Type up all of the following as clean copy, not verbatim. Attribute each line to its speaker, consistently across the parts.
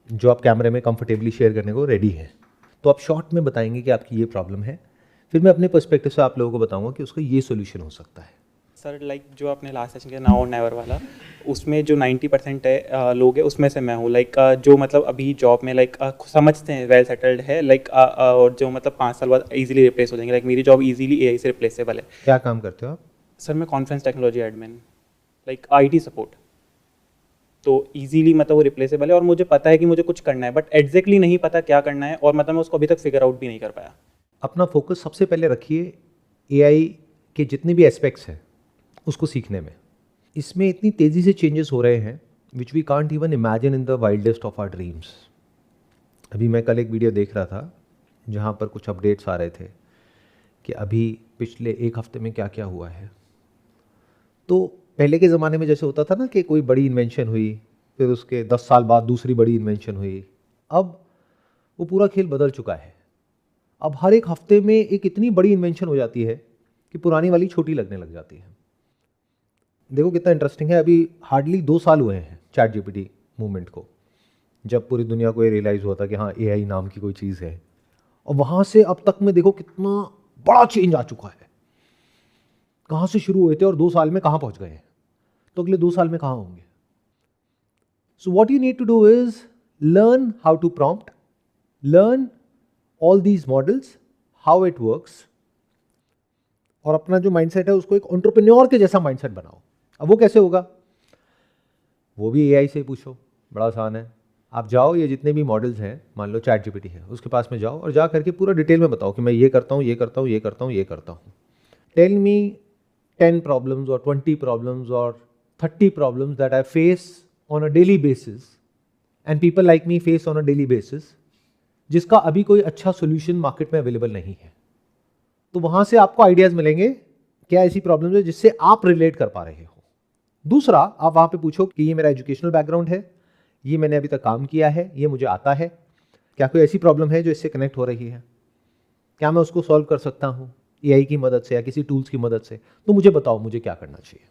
Speaker 1: जो आप कैमरे में कंफर्टेबली शेयर करने को रेडी हैं। तो आप शॉर्ट में बताएंगे कि आपकी ये प्रॉब्लम है, फिर मैं अपने पर्सपेक्टिव से आप लोगों को बताऊंगा कि उसका ये सोल्यूशन हो सकता है।
Speaker 2: सर लाइक जो आपने लास्ट सेशन किया नाउ और नेवर वाला, उसमें जो 90% है लोग है, उसमें से मैं हूँ। लाइक जो मतलब अभी जॉब में लाइक समझते हैं वेल सेटल्ड है, लाइक और जो मतलब 5 साल बाद इजीली रिप्लेस हो जाएंगे। लाइक मेरी जॉब इजीली एआई से रिप्लेसेबल है।
Speaker 1: क्या काम करते हो आप?
Speaker 2: सर मैं conference technology admin, like IT support. तो इजीली मतलब वो रिप्लेसेबल है और मुझे पता है कि मुझे कुछ करना है, बट एग्जैक्टली नहीं पता क्या करना है, और मतलब मैं उसको अभी तक फिगर आउट भी नहीं कर पाया।
Speaker 1: अपना फोकस सबसे पहले रखिए एआई के जितने भी एस्पेक्ट्स हैं उसको सीखने में। इसमें इतनी तेज़ी से चेंजेस हो रहे हैं which we can't even imagine in the wildest of our dreams. अभी मैं कल एक वीडियो देख रहा था जहाँ पर कुछ अपडेट्स आ रहे थे कि अभी पिछले एक हफ्ते में क्या क्या हुआ है। तो पहले के ज़माने में जैसे होता था ना कि कोई बड़ी इन्वेंशन हुई, फिर उसके 10 साल बाद दूसरी बड़ी इन्वेंशन हुई, अब वो पूरा खेल बदल चुका है। अब हर एक हफ्ते में एक इतनी बड़ी इन्वेंशन हो जाती है कि पुरानी वाली छोटी लगने लग जाती है। देखो कितना इंटरेस्टिंग है, अभी हार्डली 2 साल हुए हैं चैट जीपीटी मूवमेंट को, जब पूरी दुनिया को ये रियलाइज़ हुआ था कि हाँ एआई नाम की कोई चीज़ है। और वहाँ से अब तक में देखो कितना बड़ा चेंज आ चुका है। कहाँ से शुरू हुए थे और 2 साल में कहाँ पहुँच गए हैं, तो अगले 2 साल में कहाँ होंगे। So what you need to do is learn how to prompt, learn all these models, how it works, और अपना जो माइंडसेट है उसको एक एंटरप्रेन्योर के जैसा माइंडसेट बनाओ। अब वो कैसे होगा, वो भी एआई से पूछो, बड़ा आसान है। आप जाओ, ये जितने भी मॉडल्स हैं, मान लो चैट जीपीटी है, उसके पास में जाओ और जा करके पूरा डिटेल में बताओ कि मैं ये करता हूँ, ये करता हूँ, ये करता हूँ, ये करता हूँ। टेल मी 10 प्रॉब्लम्स और 20 प्रॉब्लम्स और 30 problems that I face on a daily basis and people like me face on a daily basis, जिसका अभी कोई अच्छा सोल्यूशन मार्केट में अवेलेबल नहीं है। तो वहां से आपको आइडियाज मिलेंगे क्या ऐसी प्रॉब्लम्स है जिससे आप रिलेट कर पा रहे हो। दूसरा, आप वहां पे पूछो कि ये मेरा एजुकेशनल बैकग्राउंड है, ये मैंने अभी तक काम किया है, ये मुझे आता है, क्या कोई ऐसी प्रॉब्लम है जो इससे कनेक्ट हो रही है, क्या मैं उसको सॉल्व कर सकता हूँ एआई की मदद से या किसी टूल्स की मदद से, तो मुझे बताओ मुझे क्या करना चाहिए।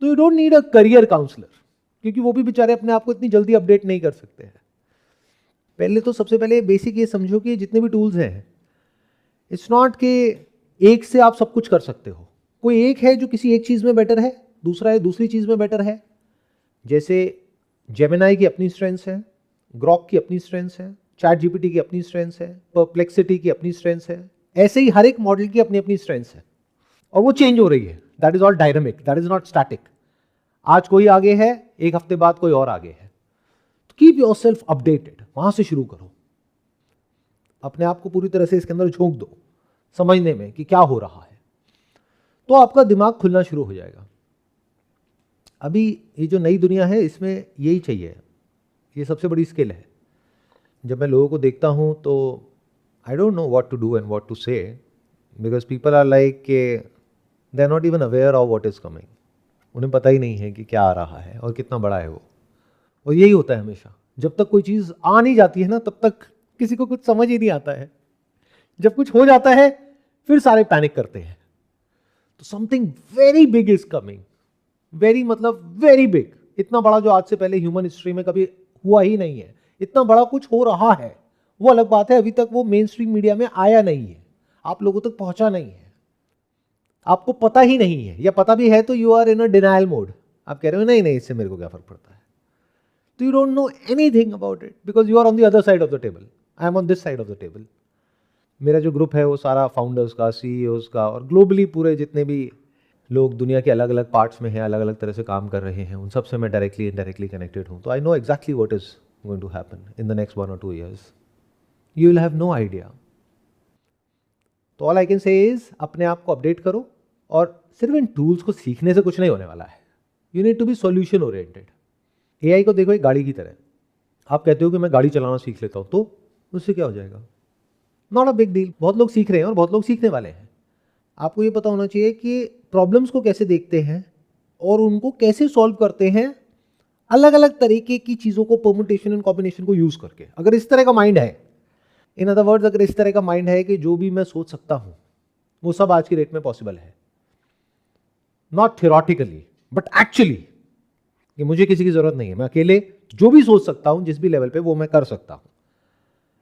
Speaker 1: तो you don't need a career counsellor, क्योंकि वो भी बेचारे अपने आप को इतनी जल्दी अपडेट नहीं कर सकते हैं। पहले तो सबसे पहले बेसिक ये समझो कि जितने भी टूल्स हैं, इट्स नॉट कि एक से आप सब कुछ कर सकते हो। कोई एक है जो किसी एक चीज़ में बेटर है, दूसरा है दूसरी चीज़ में बेटर है। जैसे जेमिनाई की अपनी स्ट्रेंथ्स है, ग्रॉक की अपनी स्ट्रेंथ्स है, चैट जीपीटी की अपनी स्ट्रेंथ्स है, परप्लेक्सिटी की अपनी स्ट्रेंथ्स है। ऐसे ही हर एक मॉडल की अपनी अपनी स्ट्रेंथ्स है और वो चेंज हो रही है। That is all dynamic, that is not static. आज कोई आगे है, एक हफ्ते बाद कोई और आगे है। तो कीप योर सेल्फ अपडेटेड, वहां से शुरू करो। अपने आप को पूरी तरह से इसके अंदर झोंक दो समझने में कि क्या हो रहा है, तो आपका दिमाग खुलना शुरू हो जाएगा। अभी ये जो नई दुनिया है इसमें यही चाहिए, ये सबसे बड़ी स्किल है। जब मैं लोगों को देखता हूँ तो I don't know what to do and what to say, because people are like they are not even aware of what is coming. उन्हें पता ही नहीं है कि क्या आ रहा है और कितना बड़ा है वो। और यही होता है हमेशा, जब तक कोई चीज़ आ नहीं जाती है ना तब तक किसी को कुछ समझ ही नहीं आता है। जब कुछ हो जाता है फिर सारे पैनिक करते हैं। तो something very big is coming, very मतलब वेरी बिग, इतना बड़ा जो आज से पहले ह्यूमन हिस्ट्री में कभी हुआ ही नहीं है। इतना बड़ा कुछ हो रहा है, वो अलग बात है, अभी तक वो मेन स्ट्रीम मीडिया में आया नहीं है, आप लोगों तक पहुंचा नहीं है, आपको पता ही नहीं है, या पता भी है तो you are in a denial mode. आप कह रहे हो नहीं नहीं इससे मेरे को क्या फर्क पड़ता है। तो you don't know anything about it because you are on the other side of the table, I am on this side of the table. मेरा जो ग्रुप है वो सारा फाउंडर्स का, सीईओज का, और ग्लोबली पूरे जितने भी लोग दुनिया के अलग अलग पार्ट्स में हैं, अलग अलग तरह से काम कर रहे हैं, उन सब से मैं डायरेक्टली इनडायरेक्टली कनेक्टेड हूँ। तो I know exactly what is going to happen in the next 1 or 2 years. You will have no idea. तो all I can say is अपने आप को अपडेट करो, और सिर्फ इन टूल्स को सीखने से कुछ नहीं होने वाला है। You need to be solution oriented. AI को देखो एक गाड़ी की तरह, आप कहते हो कि मैं गाड़ी चलाना सीख लेता हूँ, तो उससे क्या हो जाएगा, नॉट अ बिग डील। बहुत लोग सीख रहे हैं और बहुत लोग सीखने वाले हैं। आपको ये पता होना चाहिए कि प्रॉब्लम्स को कैसे देखते हैं और उनको कैसे सॉल्व करते हैं, अलग अलग तरीके की चीज़ों को परमुटेशन एंड कॉम्बिनेशन को यूज करके। अगर इस तरह का माइंड है, इन अदर वर्ड्स अगर इस तरह का माइंड है कि जो भी मैं सोच सकता हूं वो सब आज की डेट में पॉसिबल है, नॉट थियोरेटिकली बट एक्चुअली, कि मुझे किसी की ज़रूरत नहीं है, मैं अकेले जो भी सोच सकता हूँ जिस भी लेवल पे वो मैं कर सकता हूँ।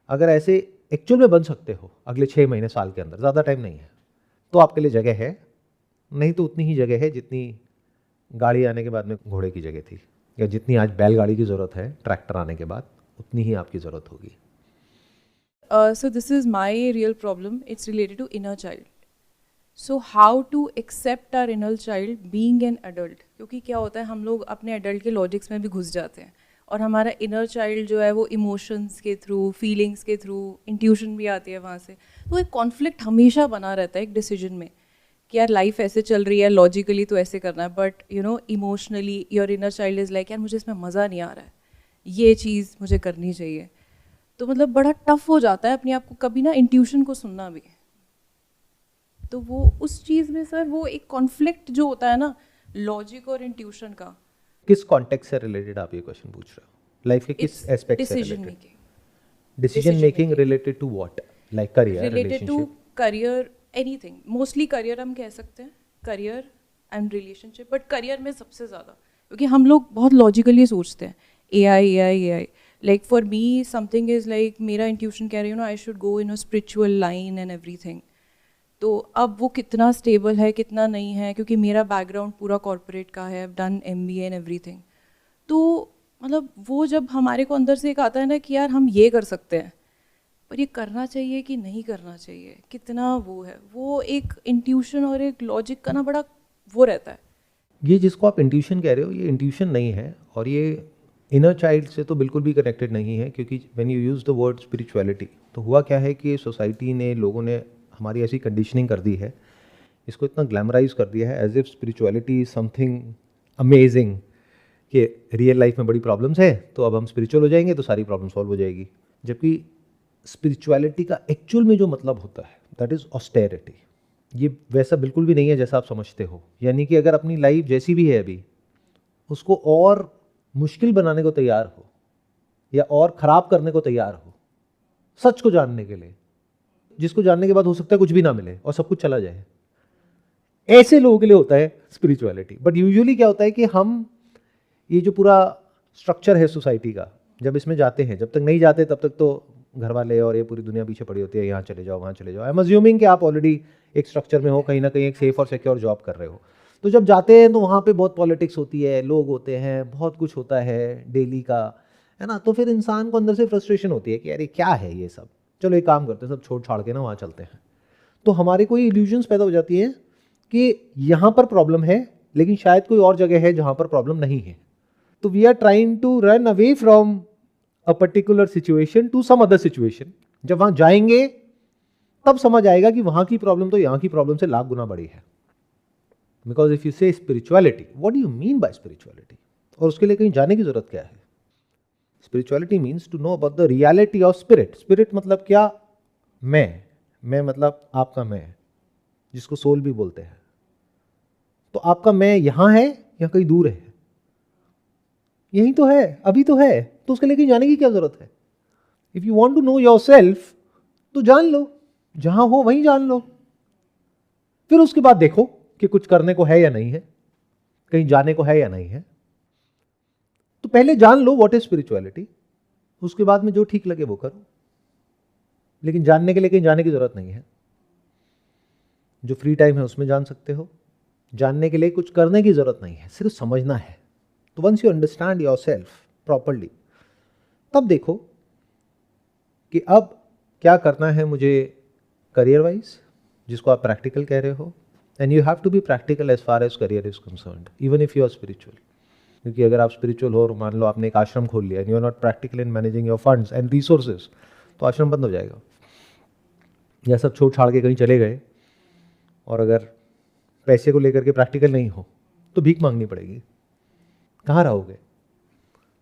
Speaker 1: अगर ऐसे एक्चुअल में बन सकते हो अगले 6 महीने साल के अंदर, ज़्यादा टाइम नहीं है, तो आपके लिए जगह है। नहीं तो उतनी ही जगह है जितनी गाड़ी आने के बाद में घोड़े की जगह थी, या जितनी आज बैलगाड़ी की ज़रूरत है ट्रैक्टर आने के बाद, उतनी ही आपकी ज़रूरत होगी।
Speaker 3: So this is my real problem. It's related to inner child. So how to accept our inner child being an adult? क्योंकि क्या होता है, हम लोग अपने adult के logics में भी घुस जाते हैं और हमारा inner child जो है वो emotions के through, feelings के through, intuition भी आती है वहाँ से। तो एक conflict हमेशा बना रहता है एक decision में कि यार लाइफ ऐसे चल रही है, लॉजिकली तो ऐसे करना है, but you know emotionally your inner child is like यार मुझे इसमें मज़ा नहीं आ रहा है, ये चीज़ मुझे करनी चाहिए। तो मतलब बड़ा टफ हो जाता है अपने आप को कभी ना इंट्यूशन को सुनना भी। तो वो उस चीज़ में सर वो एक कॉन्फ्लिक्ट जो होता है ना लॉजिक और इंट्यूशन का।
Speaker 1: किस कॉन्टेक्स्ट से रिलेटेड आप ये क्वेश्चन पूछ रहे हो? लाइफ के किस एस्पेक्ट से
Speaker 3: decision
Speaker 1: related?
Speaker 3: Making.
Speaker 1: Decision making related to what? Like career,
Speaker 3: related to
Speaker 1: relationship?
Speaker 3: Career, anything. Mostly career हम कह सकते हैं, career and relationship, but career में सबसे ज़्यादा, क्योंकि हम लोग बहुत लॉजिकली सोचते हैं A I. Like for me something is like मेरा इंट्यूशन कह रही हूँ ना I should go in a spiritual line and everything. तो अब वो कितना स्टेबल है कितना नहीं है, क्योंकि मेरा बैकग्राउंड पूरा कॉर्पोरेट का है, डन MBA एंड एवरीथिंग। तो मतलब वो जब हमारे को अंदर से एक आता है ना कि यार हम ये कर सकते हैं, पर ये करना चाहिए कि नहीं करना चाहिए, कितना वो है, वो एक इंट्यूशन और एक लॉजिक का ना बड़ा वो रहता है।
Speaker 1: ये जिसको आप इंट्यूशन कह रहे हो, ये इंट्यूशन नहीं है और ये इनर चाइल्ड से तो बिल्कुल भी कनेक्टेड नहीं है। क्योंकि when you use the word spirituality, तो हुआ क्या है कि सोसाइटी ने, लोगों ने हमारी ऐसी कंडीशनिंग कर दी है, इसको इतना ग्लैमराइज कर दिया है as if spirituality is something amazing, कि रियल लाइफ में बड़ी प्रॉब्लम्स है तो अब हम स्पिरिचुअल हो जाएंगे तो सारी प्रॉब्लम सॉल्व हो जाएगी। जबकि स्पिरिचुअलिटी का एक्चुअल में जो मतलब होता है दैट इज़ ऑस्टेरिटी। ये वैसा बिल्कुल भी नहीं है जैसा आप समझते हो। यानी कि अगर अपनी लाइफ जैसी भी है अभी, उसको और मुश्किल बनाने को तैयार हो या और ख़राब करने को तैयार हो सच को जानने के लिए, जिसको जानने के बाद हो सकता है कुछ भी ना मिले और सब कुछ चला जाए, ऐसे लोगों के लिए होता है स्पिरिचुअलिटी। बट यूजुअली क्या होता है कि हम ये जो पूरा स्ट्रक्चर है सोसाइटी का, जब इसमें जाते हैं, जब तक नहीं जाते तब तक तो घर वाले और ये पूरी दुनिया पीछे पड़ी होती है, यहाँ चले जाओ वहाँ चले जाओ। आई एम अज्यूमिंग कि आप ऑलरेडी एक स्ट्रक्चर में हो, कहीं ना कहीं एक सेफ और सिक्योर जॉब कर रहे हो। तो जब जाते हैं तो वहाँ पे बहुत पॉलिटिक्स होती है, लोग होते हैं, बहुत कुछ होता है डेली का, है ना। तो फिर इंसान को अंदर से फ्रस्ट्रेशन होती है कि यार ये क्या है ये सब, चलो एक काम करते हैं, सब छोड़ छाड़ के ना वहाँ चलते हैं। तो हमारे कोई इल्यूजन्स पैदा हो जाती है कि यहाँ पर प्रॉब्लम है लेकिन शायद कोई और जगह है जहाँ पर प्रॉब्लम नहीं है। तो we are trying to run away from a particular situation to some other situation. जब वहाँ जाएंगे तब समझ आएगा कि वहाँ की प्रॉब्लम तो यहाँ की प्रॉब्लम से लाख गुना बड़ी है। Because if you say spirituality, what do you mean by spirituality? और उसके लिए कहीं जाने की जरूरत क्या है? Spirituality means to know about the reality of spirit. Spirit मतलब क्या? मैं मतलब आपका मैं, जिसको सोल भी बोलते हैं। तो आपका मैं यहाँ है या कहीं दूर है? यही तो है, अभी तो है, तो उसके लिए कहीं जाने की क्या जरूरत है? If you want to know your self तो जान लो, जहां हो वहीं जान लो, फिर उसके बाद देखो कि कुछ करने को है या नहीं है, कहीं जाने को है या नहीं है। तो पहले जान लो व्हाट इज स्पिरिचुअलिटी, उसके बाद में जो ठीक लगे वो करो। लेकिन जानने के लिए कहीं जाने की जरूरत नहीं है। जो फ्री टाइम है उसमें जान सकते हो। जानने के लिए कुछ करने की जरूरत नहीं है, सिर्फ समझना है। तो once you understand your self properly, तब देखो कि अब क्या करना है मुझे करियर वाइज, जिसको आप प्रैक्टिकल कह रहे हो। And you have to be practical as far as career is concerned, even if you are spiritual. क्योंकि अगर आप स्पिरिचुअल हो और मान लो आपने एक आश्रम खोल लिया and you are not practical in managing your funds and resources, तो आश्रम बंद हो जाएगा। या सब छोड़ छाड़ के कहीं चले गए और अगर पैसे को लेकर के प्रैक्टिकल नहीं हो तो भीख मांगनी पड़ेगी। कहाँ रहोगे,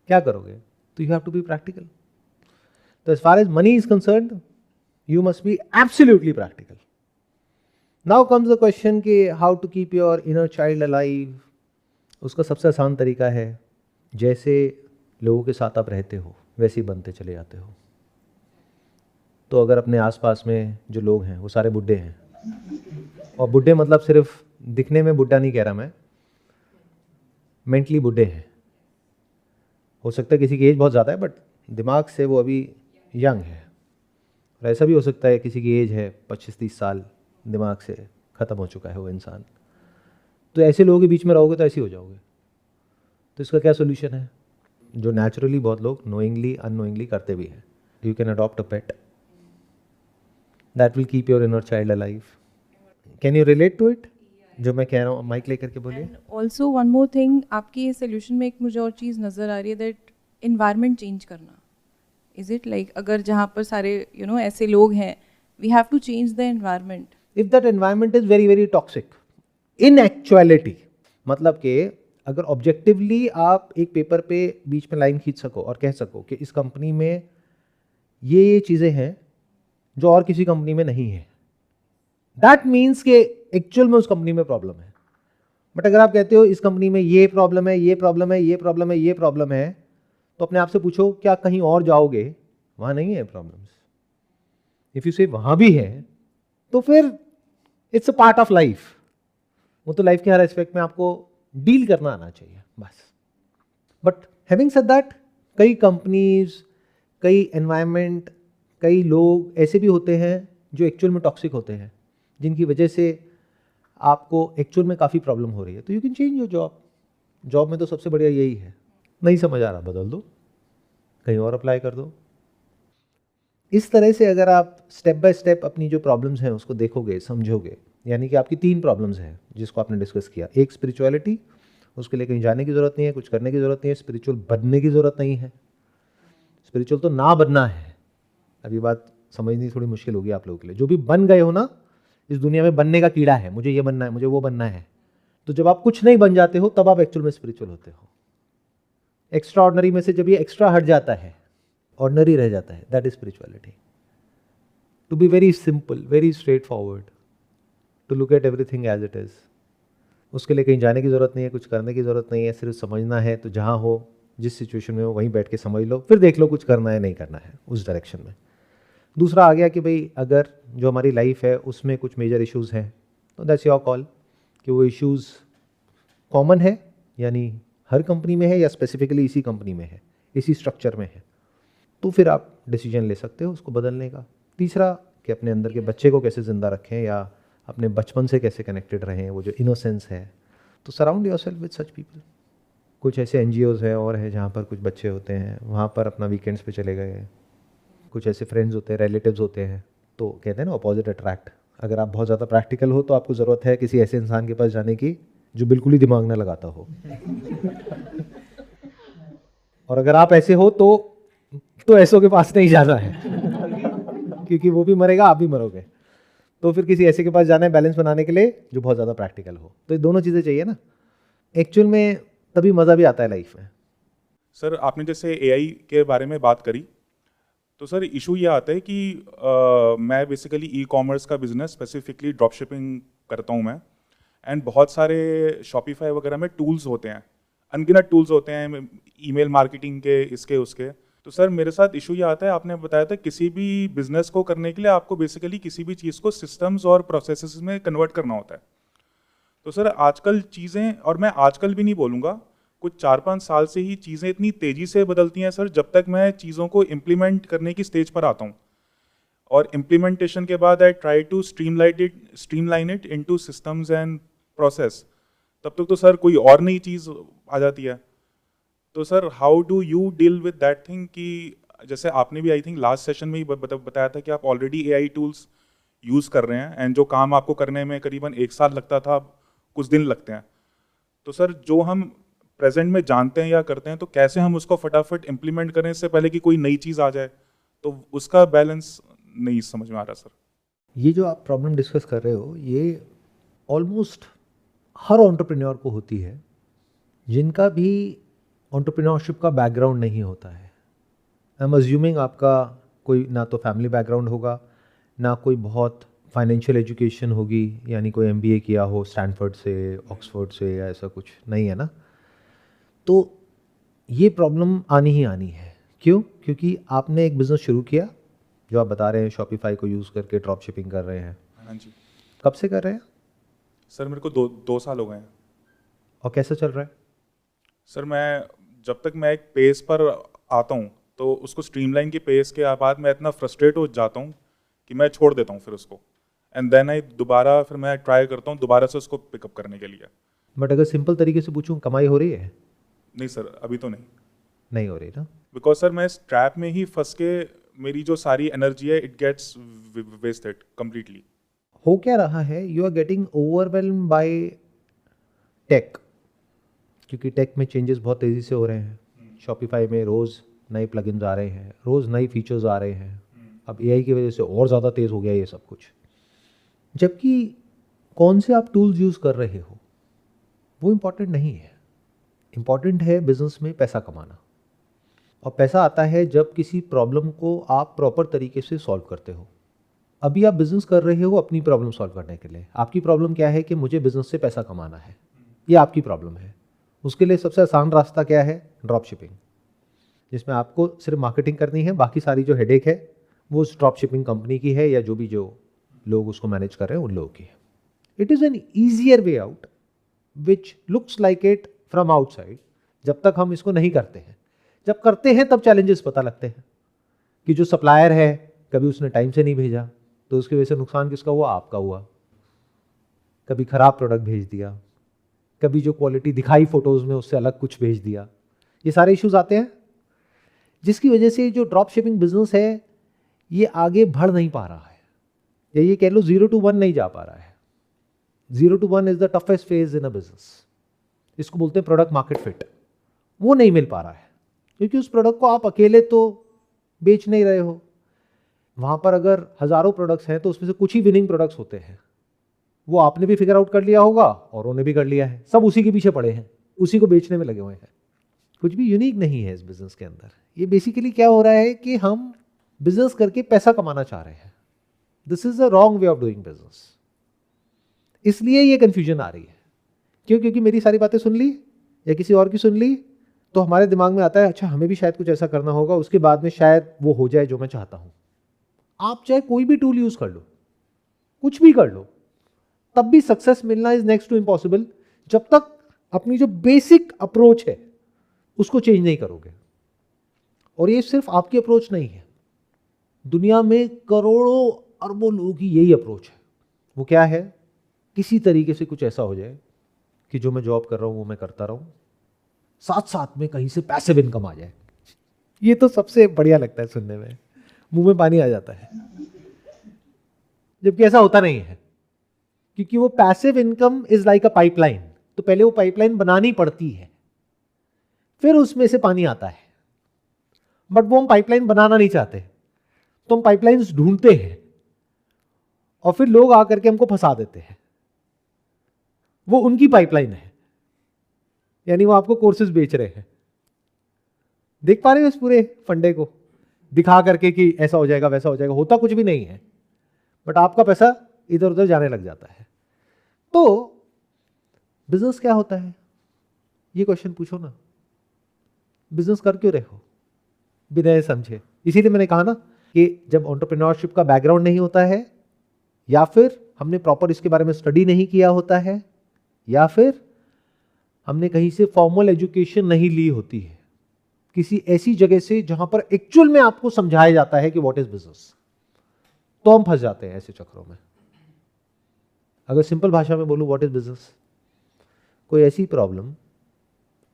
Speaker 1: क्या करोगे? तो you have to be practical. तो as far as money is concerned, you must be absolutely practical. Now comes the question कि how to keep your inner child alive. उसका सबसे आसान तरीका है, जैसे लोगों के साथ आप रहते हो वैसे ही बनते चले जाते हो। तो अगर अपने आसपास में जो लोग हैं वो सारे बुड्ढे हैं, और बुड्ढे मतलब सिर्फ दिखने में बुड्ढा नहीं कह रहा मैं, मेंटली बुड्ढे हैं, हो सकता है किसी की एज बहुत ज़्यादा है बट दिमाग से वो अभी यंग है, और ऐसा भी हो सकता है किसी की एज है 25-30 साल, दिमाग से ख़त्म हो चुका है वो इंसान। तो ऐसे लोगों के बीच में रहोगे तो ऐसे ही हो जाओगे। तो इसका क्या सोल्यूशन है, जो नेचुरली बहुत लोग नोइंगली अननोइंगली करते भी हैं, you can adopt a pet that will keep your inner child alive. Can you relate to it जो मैं कह रहा हूँ? माइक लेकर के बोलिए।
Speaker 3: And also one more thing, आपकी सोल्यूशन में एक मुझे और चीज़ नज़र आ रही है, दैट इन्वायरमेंट चेंज करना। इज इट लाइक अगर जहाँ पर सारे ऐसे लोग हैं, we have to change the environment.
Speaker 1: If that environment is very very toxic in actuality, मतलब कि अगर ऑब्जेक्टिवली आप एक पेपर पे बीच में लाइन खींच सको और कह सको कि इस कंपनी में ये चीज़ें हैं जो और किसी कंपनी में नहीं है, दैट मीन्स कि एक्चुअल में उस कंपनी में प्रॉब्लम है। बट अगर आप कहते हो इस कंपनी में ये प्रॉब्लम है, ये प्रॉब्लम है, ये प्रॉब्लम है, ये प्रॉब्लम है, तो अपने आप से पूछो क्या कहीं और जाओगे वहां नहीं है प्रॉब्लम्स? इफ यू से वहां भी है तो फिर it's a part of life. वो तो लाइफ के हर एस्पेक्ट में आपको डील करना आना चाहिए बस। बट हैविंग सेड दैट, कई कंपनीज, कई एनवायरनमेंट, कई लोग ऐसे भी होते हैं जो एक्चुअल में टॉक्सिक होते हैं, जिनकी वजह से आपको एक्चुअल में काफ़ी प्रॉब्लम हो रही है। तो you can change your job. Job में तो सबसे बढ़िया यही है, नहीं समझ आ रहा बदल दो, कहीं और अप्लाई कर दो। इस तरह से अगर आप स्टेप बाय स्टेप अपनी जो प्रॉब्लम्स हैं उसको देखोगे, समझोगे, यानी कि आपकी 3 प्रॉब्लम्स हैं जिसको आपने डिस्कस किया। एक स्पिरिचुअलिटी, उसके लिए कहीं जाने की ज़रूरत नहीं है, कुछ करने की ज़रूरत नहीं है, स्पिरिचुअल बनने की ज़रूरत नहीं है, स्पिरिचुअल तो ना बनना है। अब ये बात समझनी थोड़ी मुश्किल होगी आप लोगों के लिए। जो भी बन गए हो ना, इस दुनिया में बनने का कीड़ा है, मुझे ये बनना है, मुझे वो बनना है। तो जब आप कुछ नहीं बन जाते हो तब आप एक्चुअल में स्पिरिचुअल होते हो। एक्स्ट्रा ऑर्डनरी में से जब ये एक्स्ट्रा हट जाता है, ऑर्डनरी रह जाता है, that is spirituality. To be very simple, very straightforward, to look at everything as it is. उसके लिए कहीं जाने की ज़रूरत नहीं है, कुछ करने की ज़रूरत नहीं है, सिर्फ समझना है। तो जहाँ हो, जिस सिचुएशन में हो, वहीं बैठ के समझ लो, फिर देख लो कुछ करना है नहीं करना है उस डायरेक्शन में। दूसरा आ गया कि भाई अगर जो हमारी लाइफ है उसमें कुछ मेजर इश्यूज़ हैं तो दैट्स योर कॉल कि वो इश्यूज़ कॉमन है, यानी हर कंपनी में है या स्पेसिफिकली इसी कंपनी में है, इसी स्ट्रक्चर में है, तो फिर आप डिसीजन ले सकते हो उसको बदलने का। तीसरा कि अपने अंदर के बच्चे को कैसे ज़िंदा रखें या अपने बचपन से कैसे कनेक्टेड रहें, वो जो इनोसेंस है। तो surround yourself with such people. कुछ ऐसे NGOs है और है जहाँ पर कुछ बच्चे होते हैं, वहाँ पर अपना वीकेंड्स पे चले गए। कुछ ऐसे फ्रेंड्स होते हैं, रिलेटिव्स होते हैं, तो कहते हैं ना अपोजिट अट्रैक्ट। अगर आप बहुत ज़्यादा प्रैक्टिकल हो तो आपको ज़रूरत है किसी ऐसे इंसान के पास जाने की जो बिल्कुल ही दिमाग ना लगाता हो। और अगर आप ऐसे हो तो ऐसों के पास नहीं जाना है क्योंकि वो भी मरेगा, आप भी मरोगे। तो फिर किसी ऐसे के पास जाना है बैलेंस बनाने के लिए जो बहुत ज़्यादा प्रैक्टिकल हो। तो ये दोनों चीज़ें चाहिए ना एक्चुअल में, तभी मज़ा भी आता है लाइफ में।
Speaker 4: सर आपने जैसे AI के बारे में बात करी, तो सर इशू ये आता है कि मैं बेसिकली ई-कॉमर्स का बिजनेस स्पेसिफिकली ड्रॉप शिपिंग करता हूँ मैं, एंड बहुत सारे शॉपिफाई वगैरह में टूल्स होते हैं, अनगिनत टूल्स होते हैं ईमेल मार्केटिंग के, इसके उसके। तो सर मेरे साथ इशू ये आता है, आपने बताया था किसी भी बिजनेस को करने के लिए आपको बेसिकली किसी भी चीज़ को सिस्टम्स और प्रोसेसेस में कन्वर्ट करना होता है। तो सर आजकल चीज़ें, और मैं आजकल भी नहीं बोलूँगा, कुछ 4-5 साल से ही चीज़ें इतनी तेज़ी से बदलती हैं सर, जब तक मैं चीज़ों को इम्प्लीमेंट करने की स्टेज पर आता हूँ। और इम्प्लीमेंटेशन के बाद I try to streamline it into systems and process, तब तक तो सर कोई और नई चीज़ आ जाती है। तो sir how do you deal with that thing कि जैसे आपने भी आई थिंक लास्ट सेशन में ही बताया था कि आप ऑलरेडी AI टूल्स यूज़ कर रहे हैं, एंड जो काम आपको करने में करीबन 1 साल लगता था कुछ दिन लगते हैं। तो सर जो हम प्रेजेंट में जानते हैं या करते हैं, तो कैसे हम उसको फटाफट इम्प्लीमेंट करें इससे पहले कि कोई नई चीज़ आ जाए, तो उसका बैलेंस नहीं समझ में आ रहा सर।
Speaker 1: ये जो आप प्रॉब्लम डिस्कस कर रहे हो, ये ऑलमोस्ट हर एंटरप्रेन्योर को होती है जिनका भी एंटरप्रेन्योरशिप का बैकग्राउंड नहीं होता है। आई एम अज्यूमिंग आपका कोई ना तो फैमिली बैकग्राउंड होगा, ना कोई बहुत फाइनेंशियल एजुकेशन होगी, यानी कोई MBA किया हो स्टैनफोर्ड से, ऑक्सफोर्ड से, या ऐसा कुछ नहीं है ना। तो ये प्रॉब्लम आनी ही आनी है। क्यों? क्योंकि आपने एक बिज़नेस शुरू किया जो आप बता रहे हैं, शॉपिफाई को यूज़ करके ड्रॉप शिपिंग कर रहे हैं।
Speaker 4: हाँ जी
Speaker 1: कब से कर रहे हैं
Speaker 4: सर, मेरे को 2 साल हो गए हैं।
Speaker 1: और कैसा चल रहा है?
Speaker 4: सर मैं जब तक मैं एक पेस पर आता हूँ तो उसको स्ट्रीमलाइन की पेस के बाद मैं इतना फ्रस्ट्रेट हो जाता हूँ कि मैं छोड़ देता हूँ फिर उसको, एंड देन आई दोबारा फिर मैं ट्राई करता हूँ दोबारा से उसको पिकअप करने के लिए।
Speaker 1: बट अगर सिंपल तरीके से पूछूं, कमाई हो रही है?
Speaker 4: नहीं सर, अभी तो नहीं
Speaker 1: हो रही ना।
Speaker 4: बिकॉज सर मैं इस ट्रैप में ही फंस के मेरी जो सारी एनर्जी है इट गेट्स वेस्टेड कम्प्लीटली।
Speaker 1: हो क्या रहा है, you are getting overwhelm by tech, क्योंकि टेक में चेंजेस बहुत तेज़ी से हो रहे हैं। शॉपिफाई में रोज़ नए प्लगइन्स आ रहे हैं, रोज़ नई फीचर्स आ रहे हैं। अब एआई की वजह से और ज़्यादा तेज़ हो गया ये सब कुछ। जबकि कौन से आप टूल्स यूज़ कर रहे हो वो इम्पॉर्टेंट नहीं है। इम्पॉर्टेंट है बिजनेस में पैसा कमाना, और पैसा आता है जब किसी प्रॉब्लम को आप प्रॉपर तरीके से सॉल्व करते हो। अभी आप बिजनेस कर रहे हो अपनी प्रॉब्लम सॉल्व करने के लिए। आपकी प्रॉब्लम क्या है कि मुझे बिजनेस से पैसा कमाना है, ये आपकी प्रॉब्लम है। उसके लिए सबसे आसान रास्ता क्या है? ड्रॉप शिपिंग, जिसमें आपको सिर्फ मार्केटिंग करनी है, बाकी सारी जो हेडेक है वो उस ड्रॉप शिपिंग कंपनी की है या जो लोग उसको मैनेज कर रहे हैं उन लोगों की है। It is an easier way out which looks like it from outside, जब तक हम इसको नहीं करते हैं। जब करते हैं तब चैलेंजेस पता लगते हैं कि जो सप्लायर है कभी उसने टाइम से नहीं भेजा तो उसकी वजह से नुकसान किसका हुआ? आपका हुआ। कभी खराब प्रोडक्ट भेज दिया, कभी जो क्वालिटी दिखाई फोटोज़ में उससे अलग कुछ भेज दिया। ये सारे इश्यूज आते हैं, जिसकी वजह से जो ड्रॉप शिपिंग बिजनेस है ये आगे बढ़ नहीं पा रहा है, या ये कह लो 0 to 1 नहीं जा पा रहा है। 0 to 1 is the toughest phase in a business. इसको बोलते हैं प्रोडक्ट मार्केट फिट। वो नहीं मिल पा रहा है क्योंकि उस प्रोडक्ट को आप अकेले तो बेच नहीं रहे हो। वहाँ पर अगर हज़ारों प्रोडक्ट्स हैं तो उसमें से कुछ ही विनिंग प्रोडक्ट्स होते हैं। वो आपने भी फिगर आउट कर लिया होगा और उन्होंने भी कर लिया है, सब उसी के पीछे पड़े हैं, उसी को बेचने में लगे हुए हैं। कुछ भी यूनिक नहीं है इस बिजनेस के अंदर। ये बेसिकली क्या हो रहा है कि हम बिजनेस करके पैसा कमाना चाह रहे हैं। This is a wrong way of doing business. इसलिए ये कंफ्यूजन आ रही है। क्यों? क्योंकि मेरी सारी बातें सुन ली या किसी और की सुन ली तो हमारे दिमाग में आता है अच्छा हमें भी शायद कुछ ऐसा करना होगा, उसके बाद में शायद वो हो जाए जो मैं चाहता हूं। आप चाहे कोई भी टूल यूज कर लो, कुछ भी कर लो, तब भी सक्सेस मिलना इज नेक्स्ट टू इम्पॉसिबल जब तक अपनी जो बेसिक अप्रोच है उसको चेंज नहीं करोगे। और ये सिर्फ आपकी अप्रोच नहीं है, दुनिया में करोड़ों अरबों लोगों की यही अप्रोच है। वो क्या है? किसी तरीके से कुछ ऐसा हो जाए कि जो मैं जॉब कर रहा हूं वो मैं करता रहूं, साथ साथ में कहीं से पैसिव इनकम आ जाए। ये तो सबसे बढ़िया लगता है सुनने में, मुंह में पानी आ जाता है। जबकि ऐसा होता नहीं है, क्योंकि वो passive income is like a pipeline. तो पहले वो पाइपलाइन बनानी पड़ती है, फिर उसमें से पानी आता है। बट वो हम पाइपलाइन बनाना नहीं चाहते, तो हम पाइपलाइंस ढूंढते हैं और फिर लोग आकर के हमको फंसा देते हैं। वो उनकी पाइपलाइन है, यानी वो आपको कोर्सेज बेच रहे हैं। देख पा रहे हो इस पूरे फंडे को दिखा करके कि ऐसा हो जाएगा वैसा हो जाएगा, होता कुछ भी नहीं है, बट आपका पैसा इधर उधर जाने लग जाता है। तो बिजनेस क्या होता है ये क्वेश्चन पूछो ना। बिजनेस कर क्यों रहे हो बिना ये समझे? इसीलिए मैंने कहा ना कि जब एंटरप्रेन्योरशिप का बैकग्राउंड नहीं होता है, या फिर हमने प्रॉपर इसके बारे में स्टडी नहीं किया होता है, या फिर हमने कहीं से फॉर्मल एजुकेशन नहीं ली होती है, किसी ऐसी जगह से जहां पर एक्चुअल में आपको समझाया जाता है कि व्हाट इज बिजनेस, तो हम फंस जाते हैं ऐसे चक्रों में। अगर सिंपल भाषा में बोलूं व्हाट इज बिजनेस, कोई ऐसी problem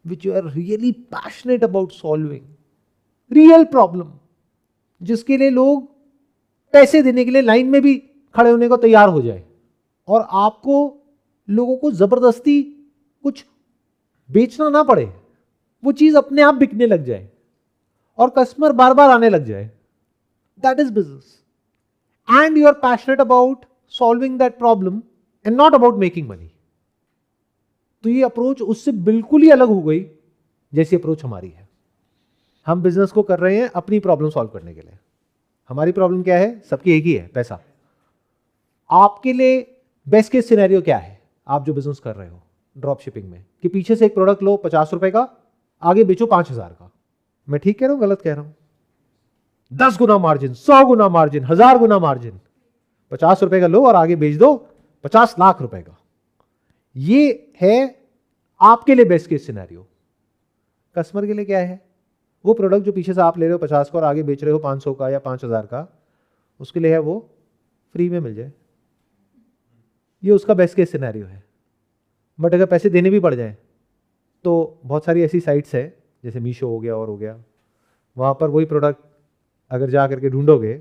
Speaker 1: which you are really passionate about solving, real problem जिसके लिए लोग पैसे देने के लिए लाइन में भी खड़े होने को तैयार हो जाए, और आपको लोगों को जबरदस्ती कुछ बेचना ना पड़े, वो चीज अपने आप बिकने लग जाए और कस्टमर बार बार आने लग जाए। That is business, and you are passionate about solving that problem and not about making money. तो ये अप्रोच उससे बिल्कुल ही अलग हो गई जैसी अप्रोच हमारी है। हम बिजनेस को कर रहे हैं अपनी प्रॉब्लम सॉल्व करने के लिए। हमारी प्रॉब्लम क्या है? सबकी एक ही है, पैसा। आपके लिए बेस्ट केस सिनेरियो क्या है? आप जो बिजनेस कर रहे हो ड्रॉप शिपिंग में, कि पीछे से एक प्रोडक्ट लो 50 रुपए का, आगे बेचो 5000 का। मैं ठीक कह रहा हूं गलत कह रहा हूं? 10 गुना मार्जिन, 100 गुना मार्जिन, 1000 गुना मार्जिन। 50 रुपए का लो और आगे बेच दो 50 लाख रुपए का। ये है आपके लिए बेस्ट केस सिनेरियो। कस्टमर के लिए क्या है, वो प्रोडक्ट जो पीछे से आप ले रहे हो 50 का और आगे बेच रहे हो 500 का या 5000 का, उसके लिए है वो फ्री में मिल जाए। ये उसका बेस्ट केस सिनेरियो है। बट अगर पैसे देने भी पड़ जाए तो बहुत सारी ऐसी साइट्स है जैसे मीशो हो गया और हो गया, वहाँ पर वही प्रोडक्ट अगर जा करके ढूंढोगे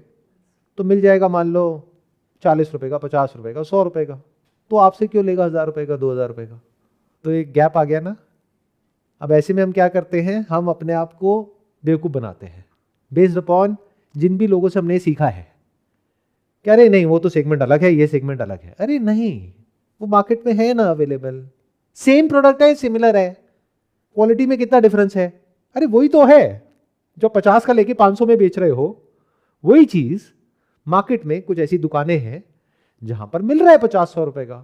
Speaker 1: तो मिल जाएगा मान लो 40 रुपये का, 50 रुपये का, 100 रुपये का। तो आपसे क्यों लेगा 1000 रुपये का, 2000 रुपये का? तो एक गैप आ गया ना। अब ऐसे में हम क्या करते हैं, हम अपने आप को बेवकूफ़ बनाते हैं बेस्ड अपॉन जिन भी लोगों से हमने सीखा है। क्या अरे नहीं वो तो सेगमेंट अलग है, ये सेगमेंट अलग है। अरे नहीं, वो मार्केट में है ना अवेलेबल, सेम प्रोडक्ट है, सिमिलर है, क्वालिटी में कितना डिफरेंस है? अरे वही तो है जो 50 का लेके 500 में बेच रहे हो, वही चीज मार्केट में कुछ ऐसी दुकानें हैं जहां पर मिल रहा है 50-100 रुपए का।